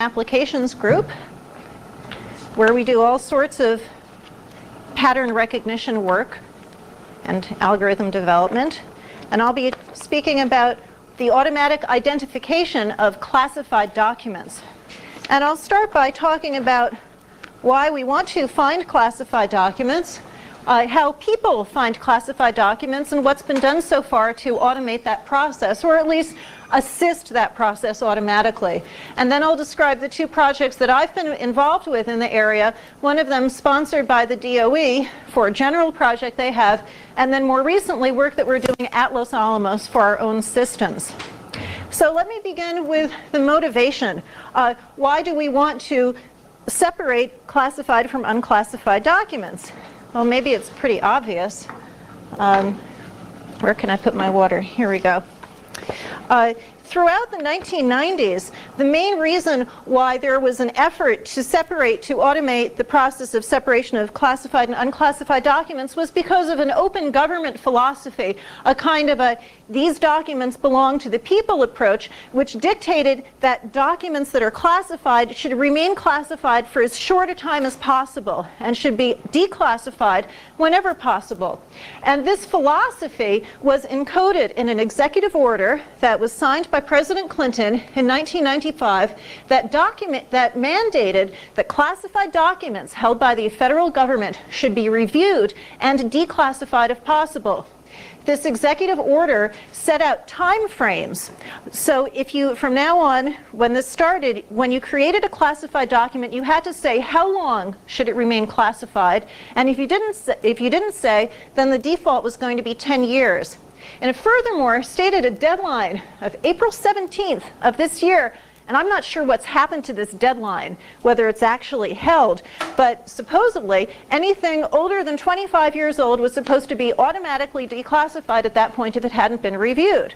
applications group where we do all sorts of pattern recognition work and algorithm development. And I'll be speaking about the automatic identification of classified documents. And I'll start by talking about why we want to find classified documents, how people find classified documents, and what's been done so far to automate that process, or at least assist that process automatically. And then I'll describe the two projects that I've been involved with in the area, one of them sponsored by the DOE for a general project they have, and then more recently work that we're doing at Los Alamos for our own systems. So let me begin with the motivation. Why do we want to separate classified from unclassified documents? Well, maybe it's pretty obvious. Where can I put my water? Here we go. Throughout the 1990s, the main reason why there was an effort to automate the process of separation of classified and unclassified documents was because of an open government philosophy, a kind of these documents belong to the people approach, which dictated that documents that are classified should remain classified for as short a time as possible and should be declassified whenever possible. And this philosophy was encoded in an executive order that was signed by President Clinton in 1995 that mandated that classified documents held by the federal government should be reviewed and declassified if possible. This executive order set out time frames. So from now on, when this started, when you created a classified document, you had to say how long should it remain classified, and if you didn't say, then the default was going to be 10 years. And it furthermore stated a deadline of April 17th of this year. And I'm not sure what's happened to this deadline, whether it's actually held, but supposedly anything older than 25 years old was supposed to be automatically declassified at that point if it hadn't been reviewed.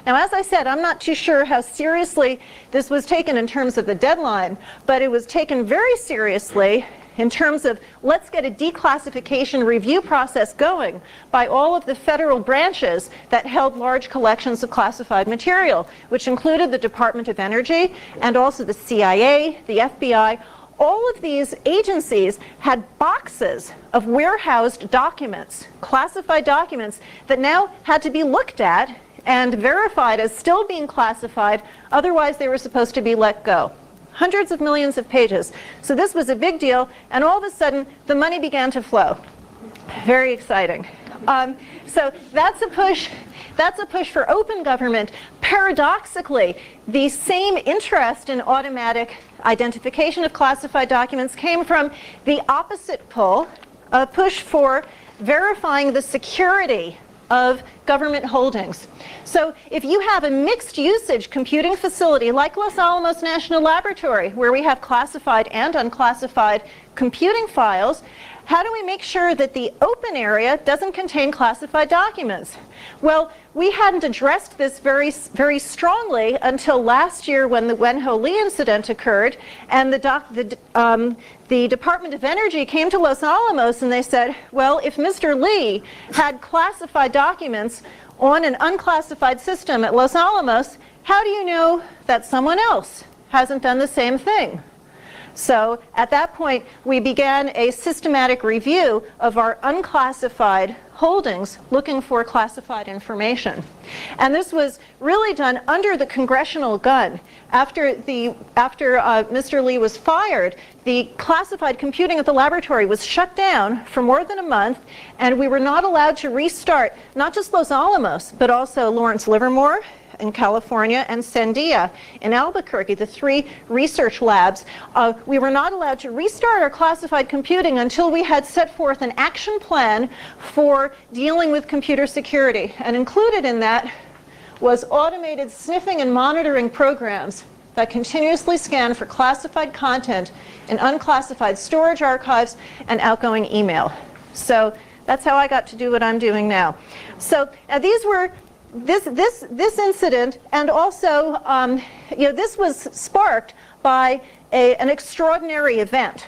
Now, as I said, I'm not too sure how seriously this was taken in terms of the deadline, but it was taken very seriously in terms of let's get a declassification review process going by all of the federal branches that held large collections of classified material, which included the Department of Energy and also the CIA, the FBI. All of these agencies had boxes of warehoused documents, classified documents, that now had to be looked at and verified as still being classified, otherwise they were supposed to be let go. Hundreds of millions of pages. So this was a big deal, and all of a sudden the money began to flow. Very exciting. So that's a push for open government. Paradoxically, the same interest in automatic identification of classified documents came from the opposite pull, a push for verifying the security of government holdings. So if you have a mixed usage computing facility like Los Alamos National Laboratory, where we have classified and unclassified computing files, how do we make sure that the open area doesn't contain classified documents? Well, we hadn't addressed this very strongly until last year when the Wen-Ho Lee incident occurred, and the Department of Energy came to Los Alamos and they said, well, if Mr. Lee had classified documents on an unclassified system at Los Alamos, how do you know that someone else hasn't done the same thing? So at that point, we began a systematic review of our unclassified holdings looking for classified information. And this was really done under the congressional gun. After Mr. Lee was fired, the classified computing at the laboratory was shut down for more than a month, and we were not allowed to restart not just Los Alamos, but also Lawrence Livermore in California and Sandia in Albuquerque, the three research labs. We were not allowed to restart our classified computing until we had set forth an action plan for dealing with computer security. And included in that was automated sniffing and monitoring programs that continuously scan for classified content in unclassified storage archives and outgoing email. So that's how I got to do what I'm doing now. So these were this incident, and also this was sparked by an extraordinary event.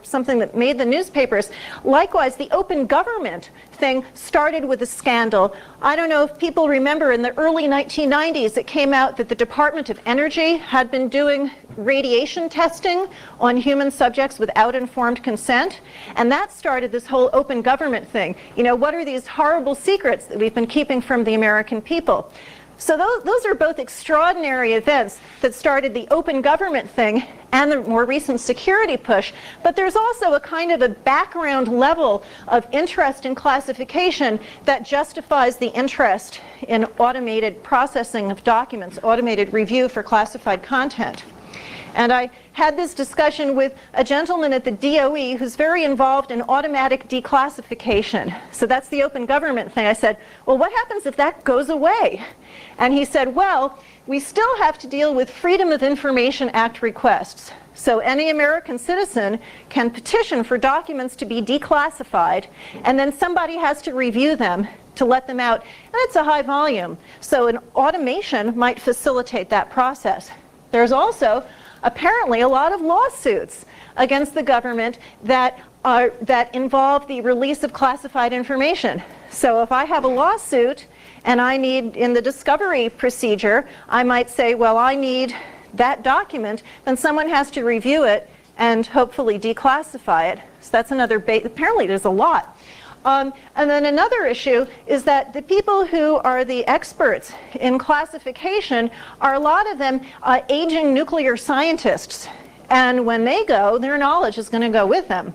something that made the newspapers. Likewise, the open government thing started with a scandal. I don't know if people remember, in the early 1990s, it came out that the Department of Energy had been doing radiation testing on human subjects without informed consent, and that started this whole open government thing. What are these horrible secrets that we've been keeping from the American people? So those are both extraordinary events that started the open government thing and the more recent security push. But there's also a kind of a background level of interest in classification that justifies the interest in automated processing of documents, automated review for classified content. And I had this discussion with a gentleman at the DOE who's very involved in automatic declassification. So that's the open government thing. I said, well, what happens if that goes away? And he said, well, we still have to deal with Freedom of Information Act requests. So any American citizen can petition for documents to be declassified, and then somebody has to review them to let them out. And it's a high volume. So an automation might facilitate that process. There's also apparently a lot of lawsuits against the government that involve the release of classified information. So if I have a lawsuit and I need, in the discovery procedure, I might say, well, I need that document, then someone has to review it and hopefully declassify it. So that's another apparently there's a lot. And then another issue is that the people who are the experts in classification are, a lot of them, aging nuclear scientists. And when they go, their knowledge is going to go with them.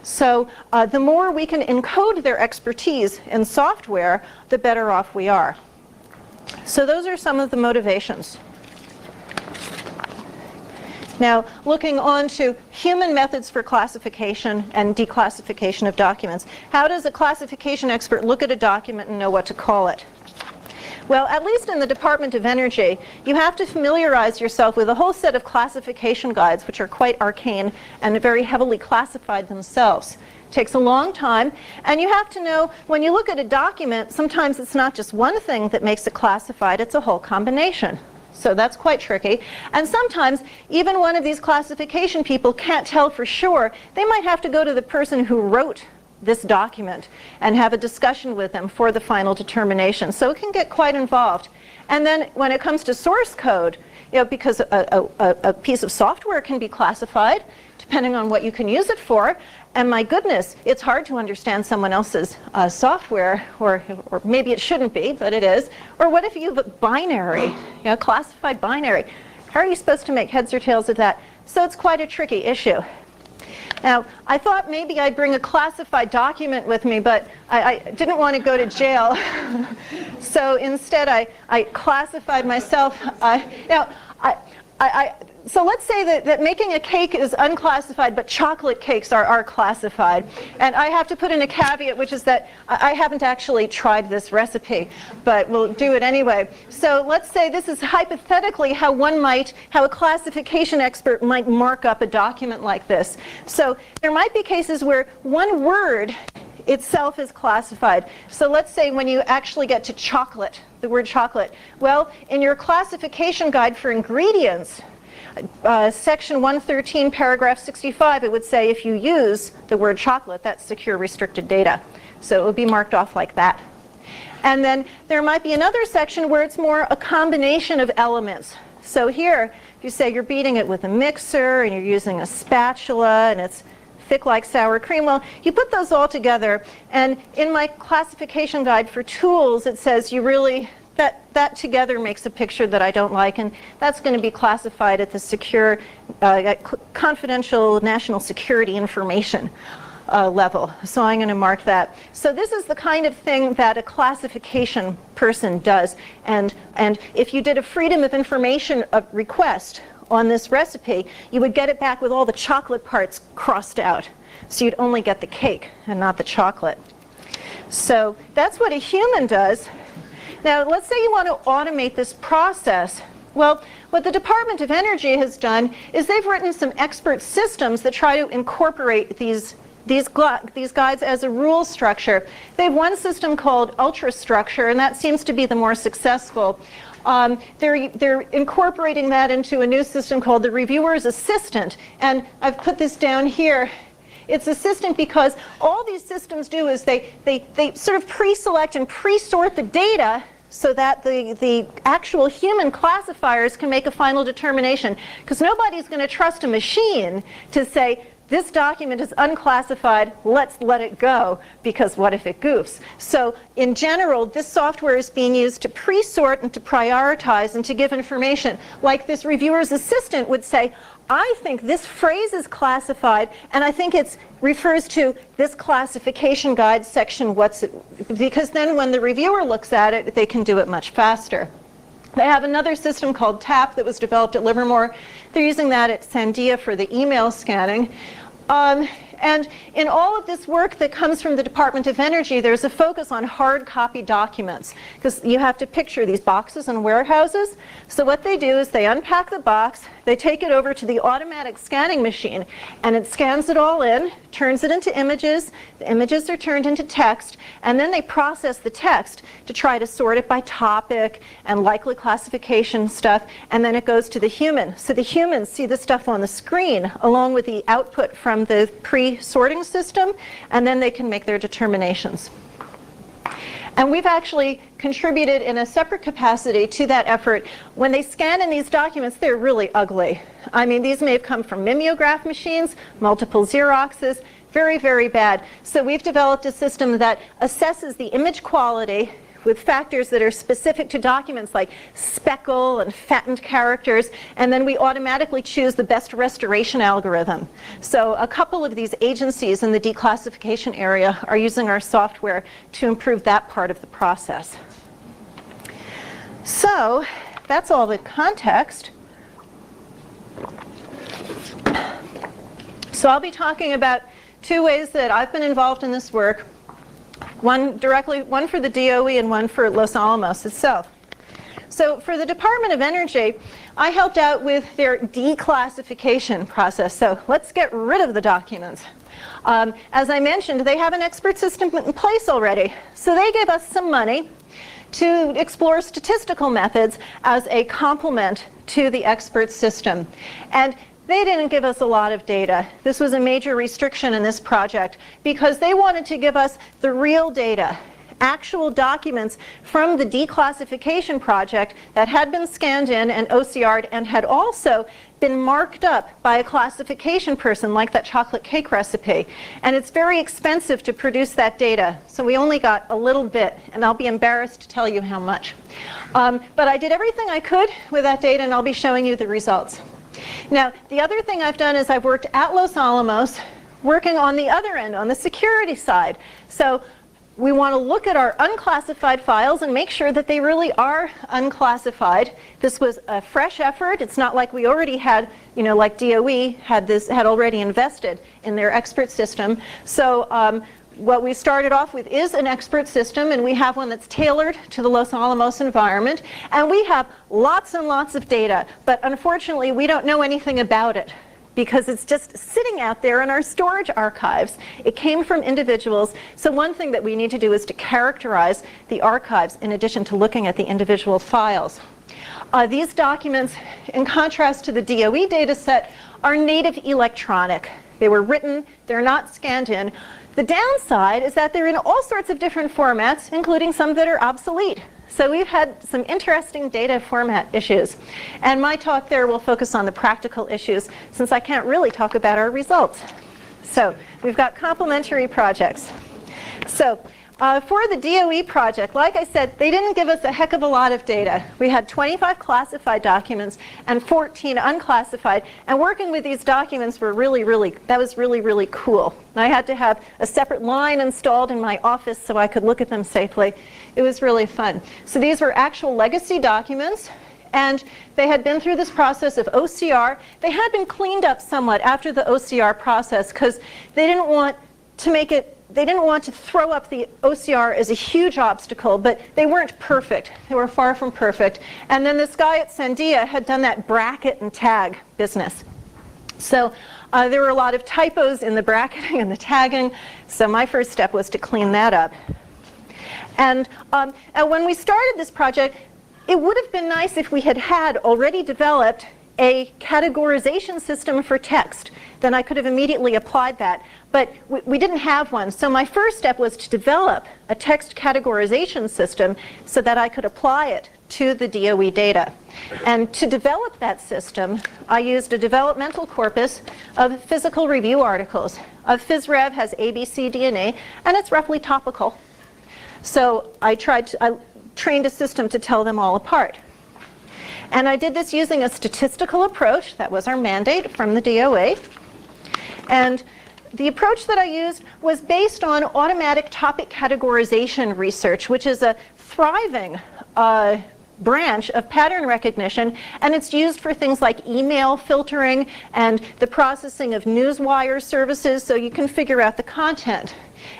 So the more we can encode their expertise in software, the better off we are. So those are some of the motivations. Now, looking on to human methods for classification and declassification of documents. How does a classification expert look at a document and know what to call it? Well, at least in the Department of Energy, you have to familiarize yourself with a whole set of classification guides, which are quite arcane and very heavily classified themselves. It takes a long time, and you have to know, when you look at a document, sometimes it's not just one thing that makes it classified, it's a whole combination. So that's quite tricky. And sometimes even one of these classification people can't tell for sure. They might have to go to the person who wrote this document and have a discussion with them for the final determination. So it can get quite involved. And then when it comes to source code, because a piece of software can be classified depending on what you can use it for. And my goodness, it's hard to understand someone else's software, or maybe it shouldn't be, but it is. Or what if you have a binary, classified binary? How are you supposed to make heads or tails of that? So it's quite a tricky issue. Now, I thought maybe I'd bring a classified document with me, but I didn't want to go to jail. So instead, I classified myself. So let's say that making a cake is unclassified, but chocolate cakes are classified. And I have to put in a caveat, which is that I haven't actually tried this recipe, but we'll do it anyway. So let's say this is hypothetically how a classification expert might mark up a document like this. So there might be cases where one word itself is classified. So let's say when you actually get to chocolate, the word chocolate. Well, in your classification guide for ingredients, section 113, paragraph 65, it would say if you use the word chocolate, that's secure restricted data. So it would be marked off like that. And then there might be another section where it's more a combination of elements. So here, if you say you're beating it with a mixer and you're using a spatula and it's thick like sour cream, well, you put those all together. And in my classification guide for tools, it says you really, that together makes a picture that I don't like, and that's going to be classified at the secure, confidential national security information level. So I'm going to mark that. So this is the kind of thing that a classification person does. And if you did a Freedom of Information request on this recipe, you would get it back with all the chocolate parts crossed out. So you'd only get the cake and not the chocolate. So that's what a human does. Now, let's say you want to automate this process. Well, what the Department of Energy has done is they've written some expert systems that try to incorporate these guides as a rule structure. They have one system called ultrastructure, and that seems to be the more successful. They're incorporating that into a new system called the Reviewer's Assistant. And I've put this down here. It's assistant because all these systems do is they sort of pre-select and pre-sort the data so that the actual human classifiers can make a final determination. Because nobody's going to trust a machine to say, this document is unclassified, let's let it go, because what if it goofs? So in general, this software is being used to pre-sort and to prioritize and to give information. Like this reviewer's assistant would say, I think this phrase is classified, and I think it refers to this classification guide section, because then when the reviewer looks at it, they can do it much faster. They have another system called TAP that was developed at Livermore. They're using that at Sandia for the email scanning. And in all of this work that comes from the Department of Energy, there's a focus on hard copy documents, because you have to picture these boxes and warehouses. So what they do is they unpack the box, they take it over to the automatic scanning machine, and it scans it all in, turns it into images, the images are turned into text, and then they process the text to try to sort it by topic and likely classification stuff, and then it goes to the human. So the humans see the stuff on the screen along with the output from the pre-sorting system, and then they can make their determinations. And we've actually contributed in a separate capacity to that effort. When they scan in these documents, they're really ugly. I mean, these may have come from mimeograph machines, multiple Xeroxes, very, very bad. So we've developed a system that assesses the image quality with factors that are specific to documents like speckle and fattened characters, and then we automatically choose the best restoration algorithm. So a couple of these agencies in the declassification area are using our software to improve that part of the process. So that's all the context. So I'll be talking about two ways that I've been involved in this work. One for the DOE and one for Los Alamos itself. So for the Department of Energy, I helped out with their declassification process. So let's get rid of the documents. As I mentioned, they have an expert system in place already. So they gave us some money to explore statistical methods as a complement to the expert system. And they didn't give us a lot of data. This was a major restriction in this project because they wanted to give us the real data, actual documents from the declassification project that had been scanned in and OCR'd and had also been marked up by a classification person, like that chocolate cake recipe. And it's very expensive to produce that data, so we only got a little bit, and I'll be embarrassed to tell you how much. But I did everything I could with that data, and I'll be showing you the results. Now, the other thing I've done is I've worked at Los Alamos, working on the other end, on the security side. So we want to look at our unclassified files and make sure that they really are unclassified. This was a fresh effort. It's not like we already had, like DOE had already invested in their expert system. So what we started off with is an expert system, and we have one that's tailored to the Los Alamos environment. And we have lots and lots of data, but unfortunately we don't know anything about it because it's just sitting out there in our storage archives. It came from individuals. So one thing that we need to do is to characterize the archives in addition to looking at the individual files. These documents, in contrast to the DOE data set, are native electronic. They were written, they're not scanned in. The downside is that they're in all sorts of different formats, including some that are obsolete. So we've had some interesting data format issues. And my talk there will focus on the practical issues, since I can't really talk about our results. So we've got complementary projects. So for the DOE project, like I said, they didn't give us a heck of a lot of data. We had 25 classified documents and 14 unclassified. And working with these documents that was really cool. I had to have a separate line installed in my office so I could look at them safely. It was really fun. So these were actual legacy documents, and they had been through this process of OCR. They had been cleaned up somewhat after the OCR process because they didn't want to throw up the OCR as a huge obstacle, but they weren't perfect. They were far from perfect. And then this guy at Sandia had done that bracket and tag business. So there were a lot of typos in the bracketing and the tagging, so my first step was to clean that up. And when we started this project, it would have been nice if we had already developed a categorization system for text. Then I could have immediately applied that. But we didn't have one. So my first step was to develop a text categorization system so that I could apply it to the DOE data. And to develop that system, I used a developmental corpus of physical review articles. PhysRev has A, B, C, D, and E, and it's roughly topical. So I trained a system to tell them all apart. And I did this using a statistical approach. That was our mandate from the DOA. And the approach that I used was based on automatic topic categorization research, which is a thriving branch of pattern recognition, and it's used for things like email filtering and the processing of newswire services, so you can figure out the content.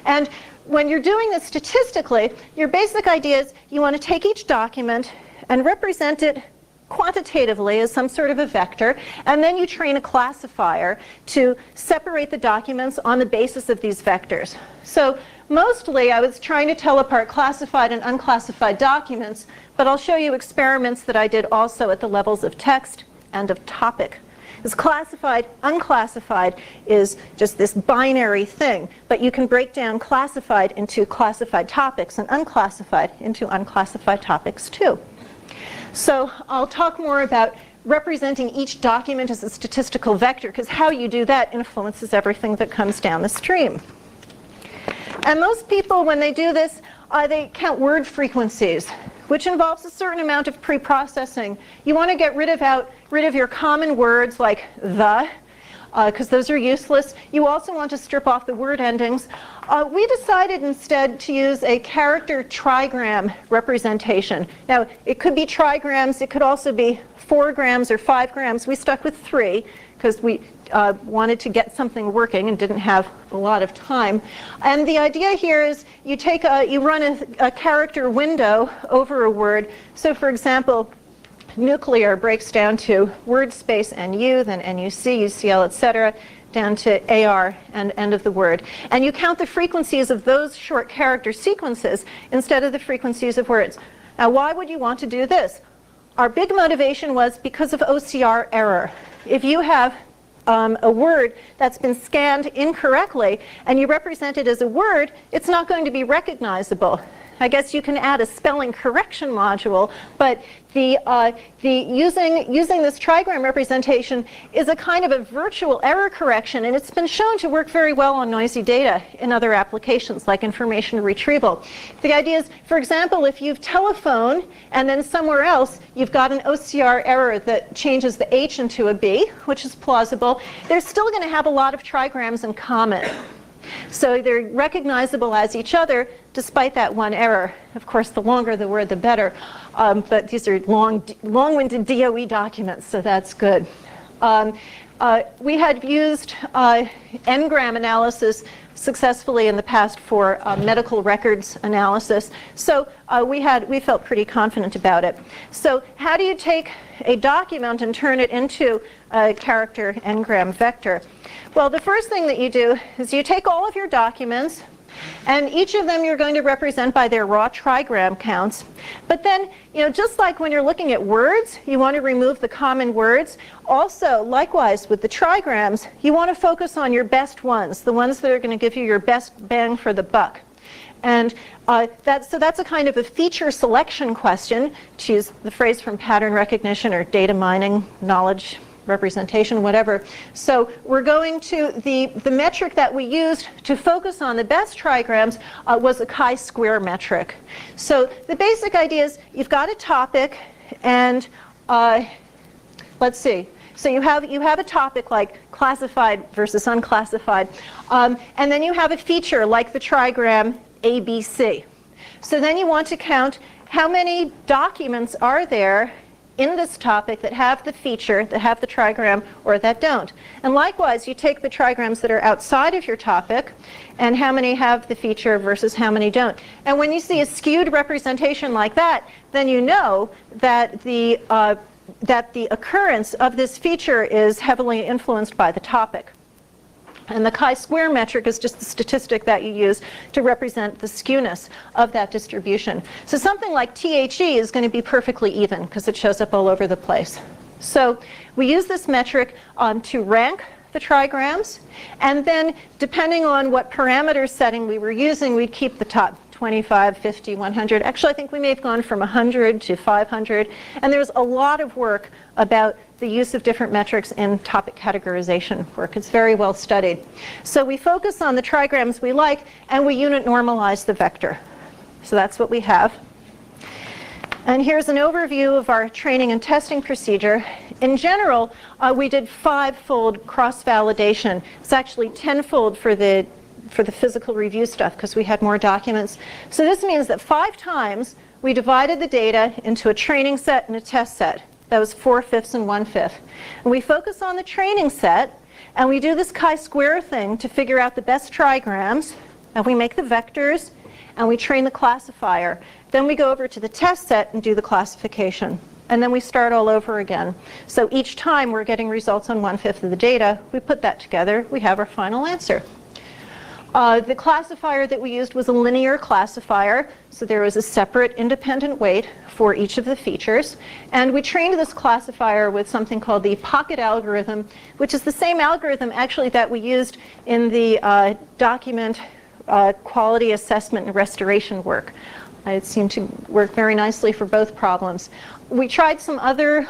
And when you're doing this statistically, your basic idea is you want to take each document and represent it quantitatively as some sort of a vector, and then you train a classifier to separate the documents on the basis of these vectors. So mostly I was trying to tell apart classified and unclassified documents, but I'll show you experiments that I did also at the levels of text and of topic. Because classified, unclassified is just this binary thing, but you can break down classified into classified topics and unclassified into unclassified topics too. So I'll talk more about representing each document as a statistical vector, because how you do that influences everything that comes down the stream. And most people, when they do this, they count word frequencies, which involves a certain amount of pre-processing. You want to get rid of your common words like the, because those are useless. You also want to strip off the word endings. We decided instead to use a character trigram representation. Now, it could be trigrams, it could also be 4 grams or 5 grams. We stuck with 3 because we wanted to get something working and didn't have a lot of time. And the idea here is you run a character window over a word. So for example, nuclear breaks down to word space NU, then NUC, UCL, etc., down to AR and end of the word. And you count the frequencies of those short character sequences instead of the frequencies of words. Now, why would you want to do this? Our big motivation was because of OCR error. If you have a word that's been scanned incorrectly and you represent it as a word, it's not going to be recognizable. I guess you can add a spelling correction module, but using this trigram representation is a kind of a virtual error correction, and it's been shown to work very well on noisy data in other applications like information retrieval. The idea is, for example, if you've telephone and then somewhere else you've got an OCR error that changes the H into a B, which is plausible, they're still going to have a lot of trigrams in common. So they're recognizable as each other despite that one error. Of course, the longer the word, the better. But these are long-winded DOE documents, so that's good. We had used n-gram analysis successfully in the past for medical records analysis. So we felt pretty confident about it. So how do you take a document and turn it into a character n-gram vector? Well, the first thing that you do is you take all of your documents, and each of them you're going to represent by their raw trigram counts. But then, just like when you're looking at words, you want to remove the common words. Also, likewise, with the trigrams, you want to focus on your best ones, the ones that are going to give you your best bang for the buck. And that's a kind of a feature selection question, to use the phrase from pattern recognition or data mining, knowledge representation, whatever. So we're going to, the metric that we used to focus on the best trigrams was a chi-square metric. So the basic idea is you've got a topic, and let's see. So you have a topic like classified versus unclassified, and then you have a feature like the trigram ABC. So then you want to count how many documents are there in this topic that have the feature, that have the trigram, or that don't. And likewise, you take the trigrams that are outside of your topic, and how many have the feature versus how many don't. And when you see a skewed representation like that, then you know that the occurrence of this feature is heavily influenced by the topic. And the chi-square metric is just the statistic that you use to represent the skewness of that distribution. So something like THE is going to be perfectly even because it shows up all over the place. So we use this metric to rank the trigrams, and then depending on what parameter setting we were using, we'd keep the top 25, 50, 100. Actually, I think we may have gone from 100 to 500. And there's a lot of work about the use of different metrics in topic categorization work. It's very well studied. So we focus on the trigrams we like, and we unit normalize the vector. So that's what we have. And here's an overview of our training and testing procedure. In general, we did 5-fold cross-validation. It's actually 10-fold for the physical review stuff because we had more documents. So this means that 5 times we divided the data into a training set and a test set. That was 4/5 and 1/5. And we focus on the training set, and we do this chi-square thing to figure out the best trigrams, and we make the vectors, and we train the classifier. Then we go over to the test set and do the classification. And then we start all over again. So each time we're getting results on 1/5 of the data, we put that together, we have our final answer. The classifier that we used was a linear classifier, so there was a separate independent weight for each of the features. And we trained this classifier with something called the pocket algorithm, which is the same algorithm actually that we used in the document quality assessment and restoration work. It seemed to work very nicely for both problems. We tried some other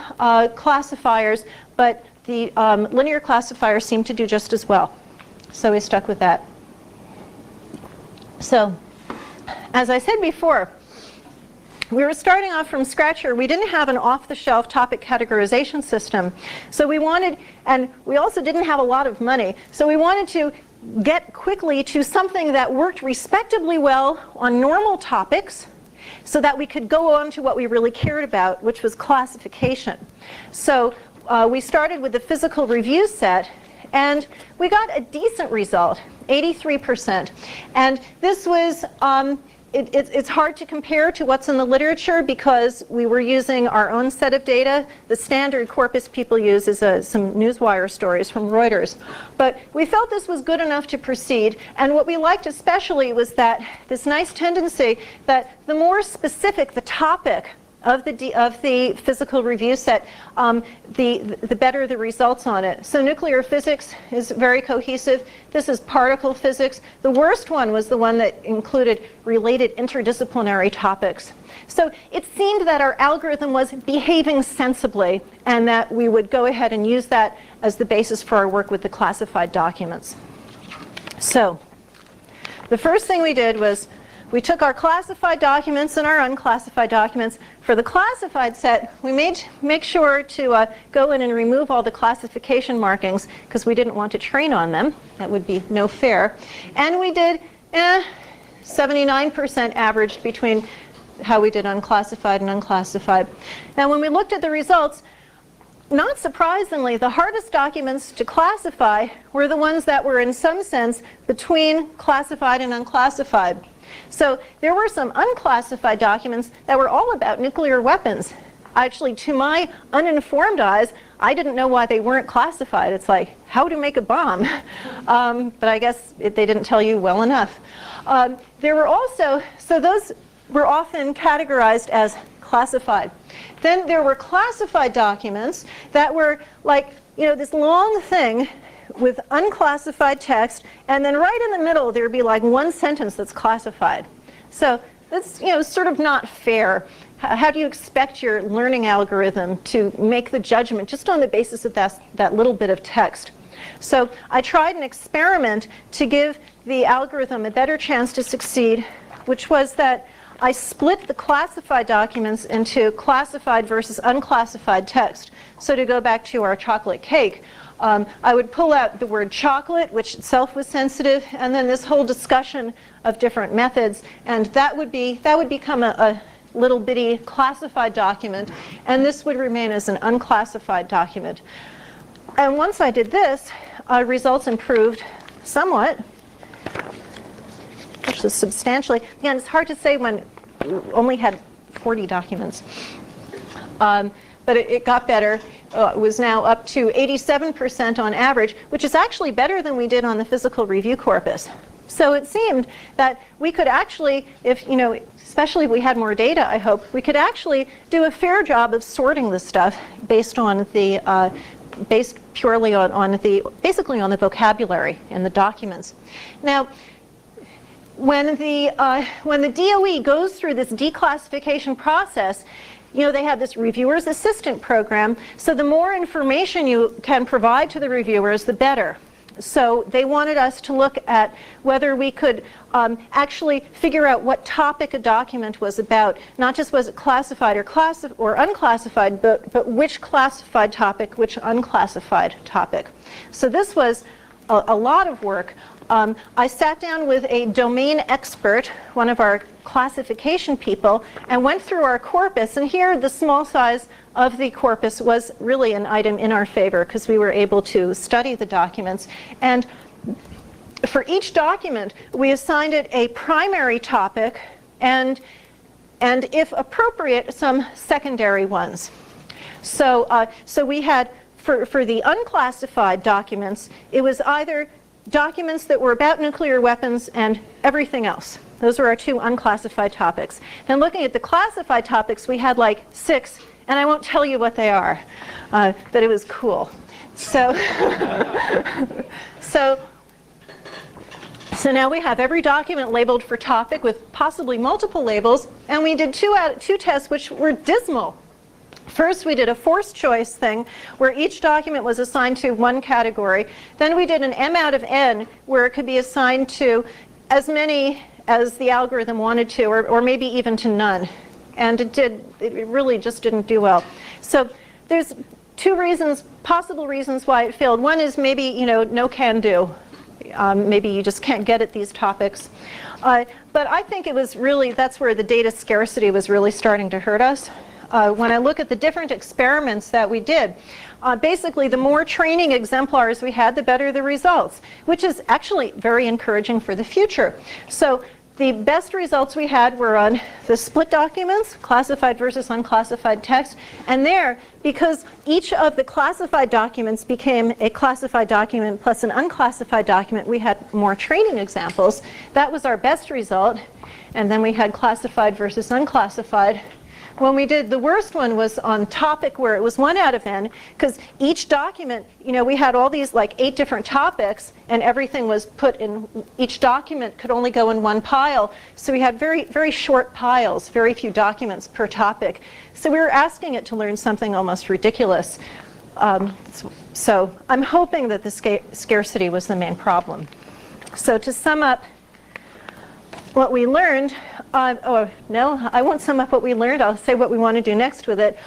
classifiers, but the linear classifier seemed to do just as well. So we stuck with that. So, as I said before, we were starting off from scratch here. We didn't have an off-the-shelf topic categorization system. So we wanted, and we also didn't have a lot of money, so we wanted to get quickly to something that worked respectably well on normal topics so that we could go on to what we really cared about, which was classification. So we started with the physical review set, and we got a decent result, 83%. And this was, it's hard to compare to what's in the literature because we were using our own set of data. The standard corpus people use is some newswire stories from Reuters. But we felt this was good enough to proceed. And what we liked especially was that this nice tendency that the more specific the topic of the physical review set, the better the results on it. So nuclear physics is very cohesive. This is particle physics. The worst one was the one that included related interdisciplinary topics. So it seemed that our algorithm was behaving sensibly, and that we would go ahead and use that as the basis for our work with the classified documents. So the first thing we did was we took our classified documents and our unclassified documents. For the classified set, we make sure to go in and remove all the classification markings because we didn't want to train on them. That would be no fair. And we did 79% averaged between how we did unclassified and unclassified. Now when we looked at the results, not surprisingly, the hardest documents to classify were the ones that were in some sense between classified and unclassified. So there were some unclassified documents that were all about nuclear weapons. Actually, to my uninformed eyes, I didn't know why they weren't classified. It's like, how to make a bomb. But I guess they didn't tell you well enough. There were also, so those were often categorized as classified. Then there were classified documents that were like, this long thing with unclassified text, and then right in the middle there'd be like one sentence that's classified. So that's sort of not fair. How do you expect your learning algorithm to make the judgment just on the basis of that little bit of text? So I tried an experiment to give the algorithm a better chance to succeed, which was that I split the classified documents into classified versus unclassified text. So to go back to our chocolate cake, I would pull out the word chocolate, which itself was sensitive, and then this whole discussion of different methods, and that would become a little bitty classified document, and this would remain as an unclassified document. And once I did this, results improved somewhat, actually substantially. Again, it's hard to say when we only had 40 documents. But it got better. was now up to 87% on average, which is actually better than we did on the physical review corpus. So it seemed that we could actually, if, you know, especially if we had more data, I hope, we could actually do a fair job of sorting the stuff based on the, based purely on the, basically on the vocabulary in the documents. Now, when the DOE goes through this declassification process, you know, they have this reviewer's assistant program, so the more information you can provide to the reviewers, the better. So they wanted us to look at whether we could actually figure out what topic a document was about. Not just was it classified or unclassified, but which classified topic, which unclassified topic. So this was a lot of work. I sat down with a domain expert, one of our classification people, and went through our corpus, and here the small size of the corpus was really an item in our favor because we were able to study the documents. And for each document, we assigned it a primary topic and if appropriate, some secondary ones. So, so we had, for the unclassified documents, it was either documents that were about nuclear weapons and everything else. Those were our two unclassified topics. And looking at the classified topics, we had like 6, and I won't tell you what they are, but it was cool. So, so now we have every document labeled for topic with possibly multiple labels, and we did two tests which were dismal. First, we did a forced choice thing where each document was assigned to one category. Then we did an M out of N where it could be assigned to as many as the algorithm wanted to, or maybe even to none. And it really just didn't do well. So there's 2 reasons, possible reasons why it failed. One is maybe, you know, no can do. Maybe you just can't get at these topics. But I think it was really, that's where the data scarcity was really starting to hurt us. When I look at the different experiments that we did, basically the more training exemplars we had, the better the results, which is actually very encouraging for the future. So the best results we had were on the split documents, classified versus unclassified text, and there, because each of the classified documents became a classified document plus an unclassified document, we had more training examples. That was our best result, and then we had classified versus unclassified. When we did, the worst one was on topic where it was 1 out of N, because each document, you know, we had all these like 8 different topics, and everything was put in, each document could only go in one pile. So we had very, very short piles, very few documents per topic. So we were asking it to learn something almost ridiculous. So I'm hoping that the scarcity was the main problem. So to sum up what we learned, oh no, I won't sum up what we learned. I'll say what we want to do next with it.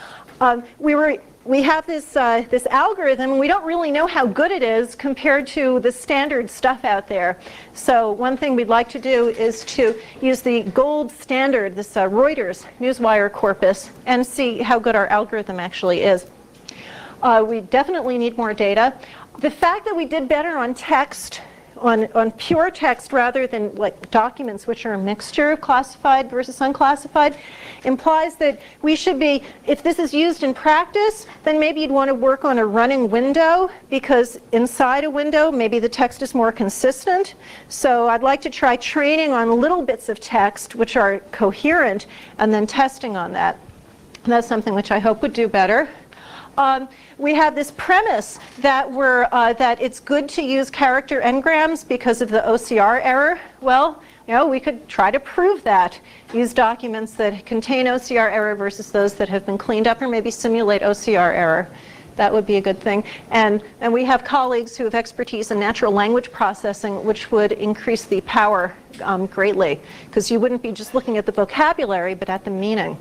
We have this algorithm, and we don't really know how good it is compared to the standard stuff out there. So one thing we'd like to do is to use the gold standard, this Reuters Newswire corpus, and see how good our algorithm actually is. We definitely need more data. The fact that we did better on text, on pure text rather than like documents which are a mixture of classified versus unclassified, implies that we should be, if this is used in practice, then maybe you'd want to work on a running window, because inside a window maybe the text is more consistent. So I'd like to try training on little bits of text which are coherent and then testing on that. And that's something which I hope would do better. We have this premise that that it's good to use character engrams because of the OCR error. Well, you know, we could try to prove that. Use documents that contain OCR error versus those that have been cleaned up, or maybe simulate OCR error. That would be a good thing. And we have colleagues who have expertise in natural language processing, which would increase the power greatly, because you wouldn't be just looking at the vocabulary, but at the meaning.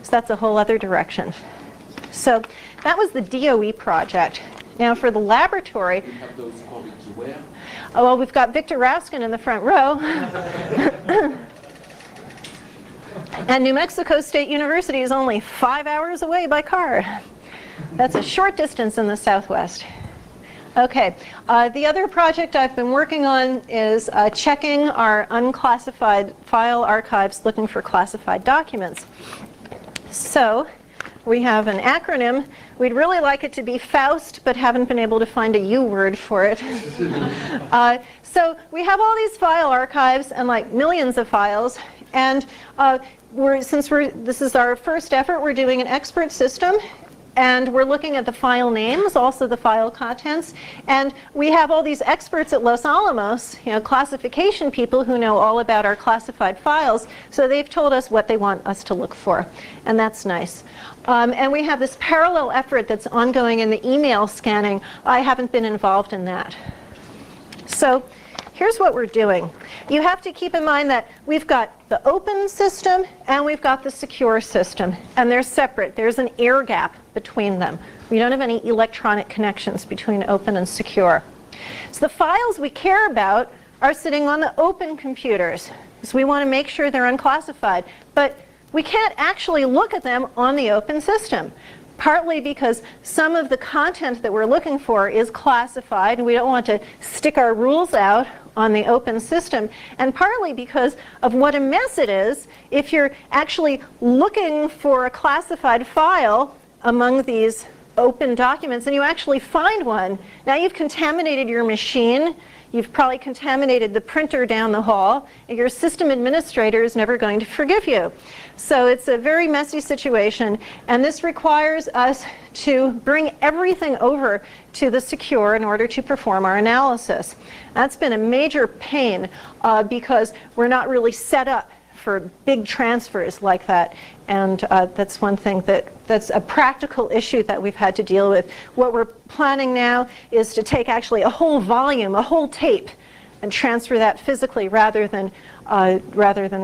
So that's a whole other direction. So that was the DOE project. Now for the laboratory, We have those colleagues where? oh, well, we've got Victor Raskin in the front row. And New Mexico State University is only 5 hours away by car. That's a short distance in the Southwest. Okay, the other project I've been working on is checking our unclassified file archives, looking for classified documents. So we have an acronym. We'd really like it to be FAUST, but haven't been able to find a U word for it. So we have all these file archives and like millions of files. And this is our first effort, we're doing an expert system. And we're looking at the file names, also the file contents. And we have all these experts at Los Alamos, classification people who know all about our classified files. So they've told us what they want us to look for. And that's nice. And we have this parallel effort that's ongoing in the email scanning. I haven't been involved in that. So here's what we're doing. You have to keep in mind that we've got the open system and we've got the secure system. And they're separate. There's an air gap between them. We don't have any electronic connections between open and secure. So the files we care about are sitting on the open computers. So we want to make sure they're unclassified. But we can't actually look at them on the open system. Partly because some of the content that we're looking for is classified, and we don't want to stick our rules out on the open system, and partly because of what a mess it is if you're actually looking for a classified file among these open documents and you actually find one. Now you've contaminated your machine, you've probably contaminated the printer down the hall, and your system administrator is never going to forgive you. So it's a very messy situation, and this requires us to bring everything over to the secure in order to perform our analysis. That's been a major pain because we're not really set up for big transfers like that, and that's one thing that's a practical issue that we've had to deal with. What we're planning now is to take actually a whole volume, a whole tape, and transfer that physically rather than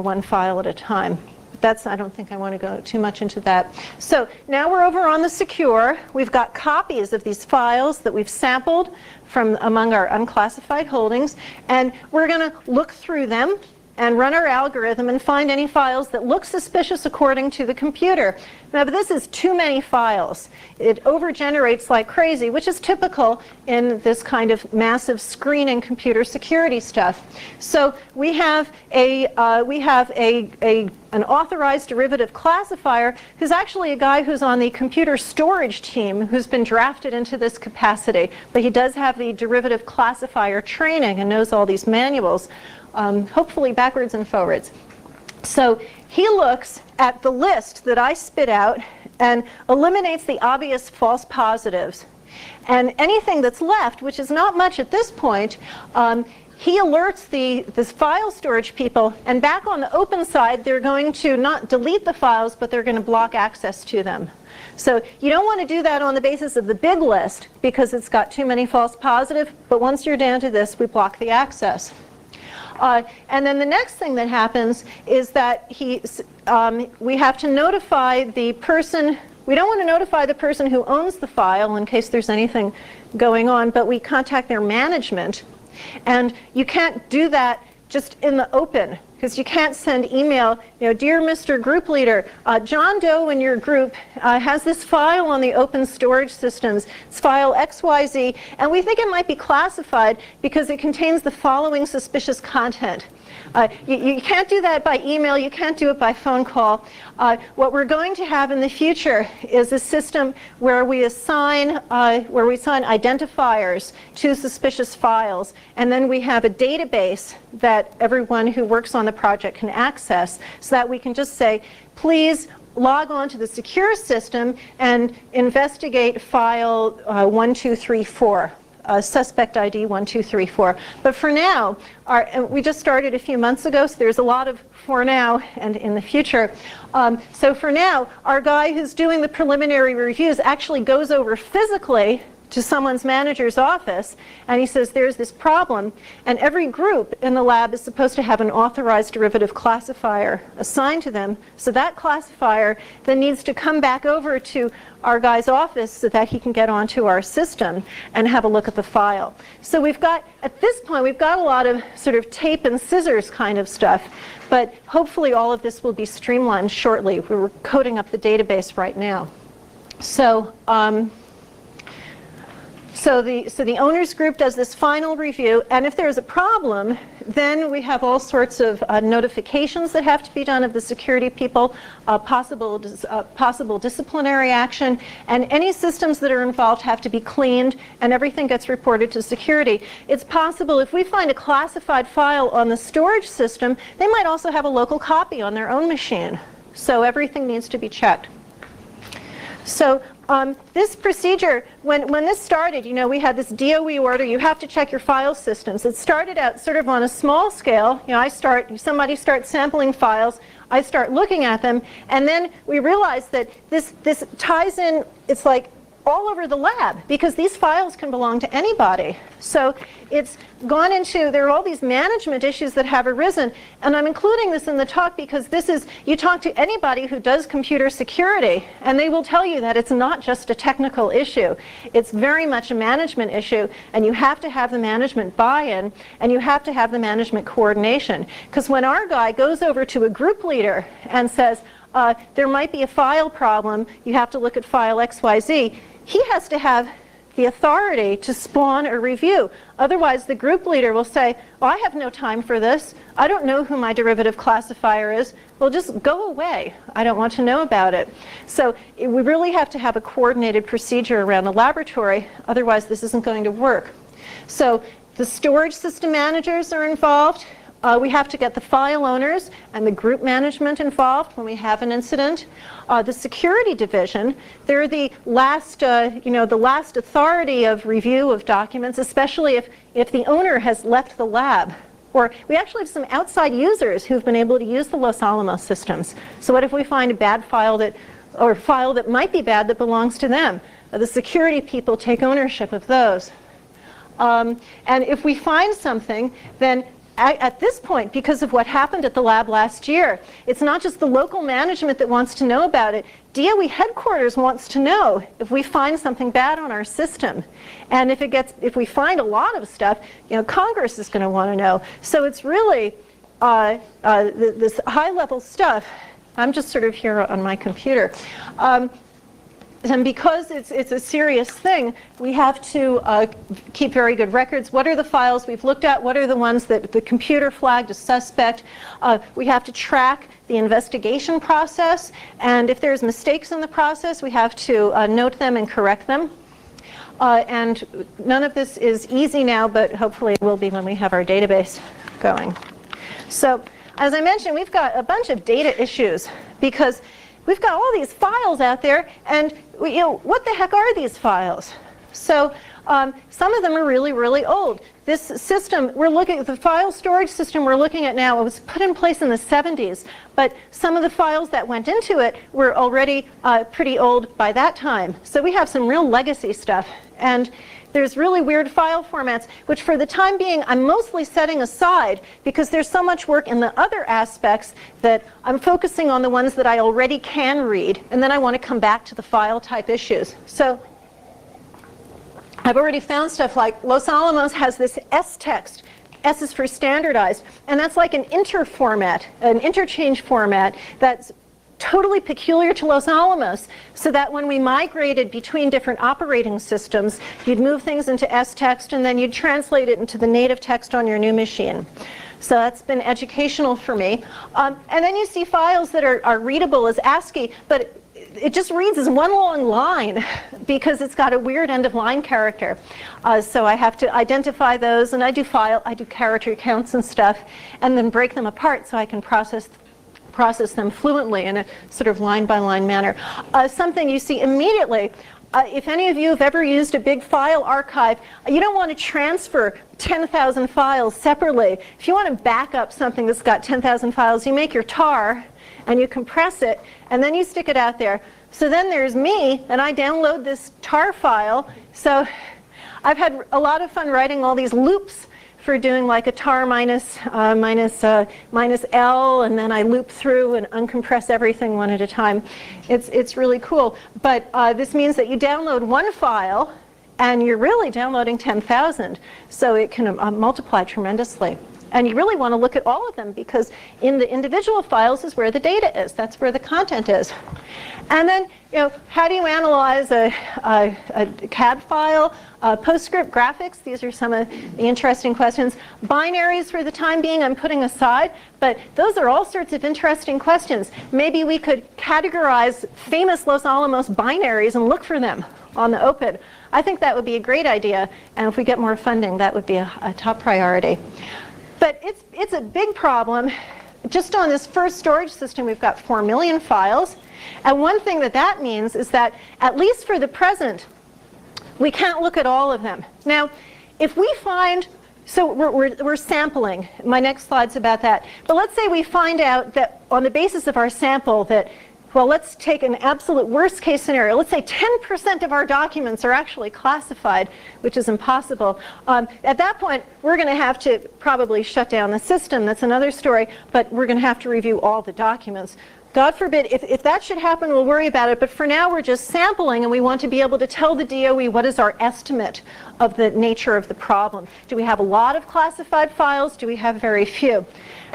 one file at a time. I don't think I want to go too much into that. So now we're over on the secure. We've got copies of these files that we've sampled from among our unclassified holdings, and we're going to look through them and run our algorithm and find any files that look suspicious according to the computer. Now, this is too many files. It overgenerates like crazy, which is typical in this kind of massive screening computer security stuff. So we have an authorized derivative classifier who's actually a guy who's on the computer storage team who's been drafted into this capacity. But he does have the derivative classifier training and knows all these manuals. Hopefully backwards and forwards. So he looks at the list that I spit out and eliminates the obvious false positives. And anything that's left, which is not much at this point, he alerts this file storage people, and back on the open side, they're going to not delete the files, but they're going to block access to them. So you don't want to do that on the basis of the big list because it's got too many false positives, but once you're down to this, we block the access. And then the next thing that happens is that we have to notify the person. We don't want to notify the person who owns the file in case there's anything going on, but we contact their management. And you can't do that just in the open, because you can't send email, dear Mr. Group Leader, John Doe in your group has this file on the open storage systems. It's file XYZ, and we think it might be classified because it contains the following suspicious content. You can't do that by email, you can't do it by phone call. What we're going to have in the future is a system where we assign identifiers to suspicious files, and then we have a database that everyone who works on the project can access, so that we can just say, please log on to the secure system and investigate file 1234. Suspect ID 1234. But for now, we just started a few months ago, so there's a lot of for now and in the future. So for now, our guy who's doing the preliminary reviews actually goes over physically to someone's manager's office, and he says there's this problem, and every group in the lab is supposed to have an authorized derivative classifier assigned to them, so that classifier then needs to come back over to our guy's office so that he can get onto our system and have a look at the file. So we've got, at this point, we've got a lot of sort of tape and scissors kind of stuff, but hopefully all of this will be streamlined shortly. We're coding up the database right now. So So the owners group does this final review, and if there's a problem, then we have all sorts of notifications that have to be done of the security people, possible disciplinary action, and any systems that are involved have to be cleaned, and everything gets reported to security. It's possible if we find a classified file on the storage system, they might also have a local copy on their own machine. So everything needs to be checked. So this procedure, when this started, you know, we had this DOE order, you have to check your file systems. It started out sort of on a small scale. You know, somebody starts sampling files, I start looking at them, and then we realized that this ties in, it's like all over the lab, because these files can belong to anybody. So it's gone into, there are all these management issues that have arisen, and I'm including this in the talk because this is, you talk to anybody who does computer security, and they will tell you that it's not just a technical issue. It's very much a management issue, and you have to have the management buy-in, and you have to have the management coordination. Because when our guy goes over to a group leader and says, there might be a file problem, you have to look at file XYZ, he has to have the authority to spawn a review. Otherwise, the group leader will say, well, I have no time for this. I don't know who my derivative classifier is. Well, just go away. I don't want to know about it. So we really have to have a coordinated procedure around the laboratory. Otherwise, this isn't going to work. So the storage system managers are involved. We have to get the file owners and the group management involved when we have an incident. The security division, they're the last, the last authority of review of documents, especially if the owner has left the lab. Or we actually have some outside users who've been able to use the Los Alamos systems. So what if we find a bad file or a file that might be bad that belongs to them? The security people take ownership of those. And if we find something, then at this point, because of what happened at the lab last year, it's not just the local management that wants to know about it. DOE headquarters wants to know if we find something bad on our system. And if we find a lot of stuff, you know, Congress is going to want to know. So it's really this high-level stuff. I'm just sort of here on my computer. And because it's a serious thing, we have to keep very good records. What are the files we've looked at? What are the ones that the computer flagged as suspect? We have to track the investigation process. And if there's mistakes in the process, we have to note them and correct them. And none of this is easy now, but hopefully it will be when we have our database going. So as I mentioned, we've got a bunch of data issues because we've got all these files out there, and what the heck are these files? So some of them are really, really old. This system, we're looking at the file storage system we're looking at now. It was put in place in the 70s, but some of the files that went into it were already pretty old by that time. So we have some real legacy stuff. And there's really weird file formats, which for the time being I'm mostly setting aside because there's so much work in the other aspects that I'm focusing on the ones that I already can read, and then I want to come back to the file type issues. So I've already found stuff like Los Alamos has this S text. S is for standardized, and that's like an interformat, an interchange format that's totally peculiar to Los Alamos, so that when we migrated between different operating systems, you'd move things into S text and then you'd translate it into the native text on your new machine. So that's been educational for me. And then you see files that are readable as ASCII, but it just reads as one long line because it's got a weird end-of-line character. So I have to identify those, and I do character counts and stuff, and then break them apart so I can process them fluently in a sort of line-by-line manner. Something you see immediately, if any of you have ever used a big file archive, you don't want to transfer 10,000 files separately. If you want to back up something that's got 10,000 files, you make your tar and you compress it, and then you stick it out there. So then there's me, and I download this tar file. So I've had a lot of fun writing all these loops for doing like a tar minus L, and then I loop through and uncompress everything one at a time. It's really cool. But this means that you download one file, and you're really downloading 10,000. So it can multiply tremendously. And you really want to look at all of them, because in the individual files is where the data is. That's where the content is. And then, how do you analyze a CAD file? PostScript graphics, these are some of the interesting questions. Binaries, for the time being, I'm putting aside, but those are all sorts of interesting questions. Maybe we could categorize famous Los Alamos binaries and look for them on the OPID. I think that would be a great idea, and if we get more funding, that would be a top priority. But it's a big problem. Just on this first storage system, we've got 4 million files. And one thing that means is that, at least for the present, we can't look at all of them. Now, if we find, so we're sampling. My next slide's about that. But let's say we find out that on the basis of our sample that, well, let's take an absolute worst case scenario. Let's say 10% of our documents are actually classified, which is impossible. At that point, we're going to have to probably shut down the system. That's another story. But we're going to have to review all the documents. God forbid, if that should happen, we'll worry about it. But for now, we're just sampling, and we want to be able to tell the DOE what is our estimate of the nature of the problem. Do we have a lot of classified files? Do we have very few?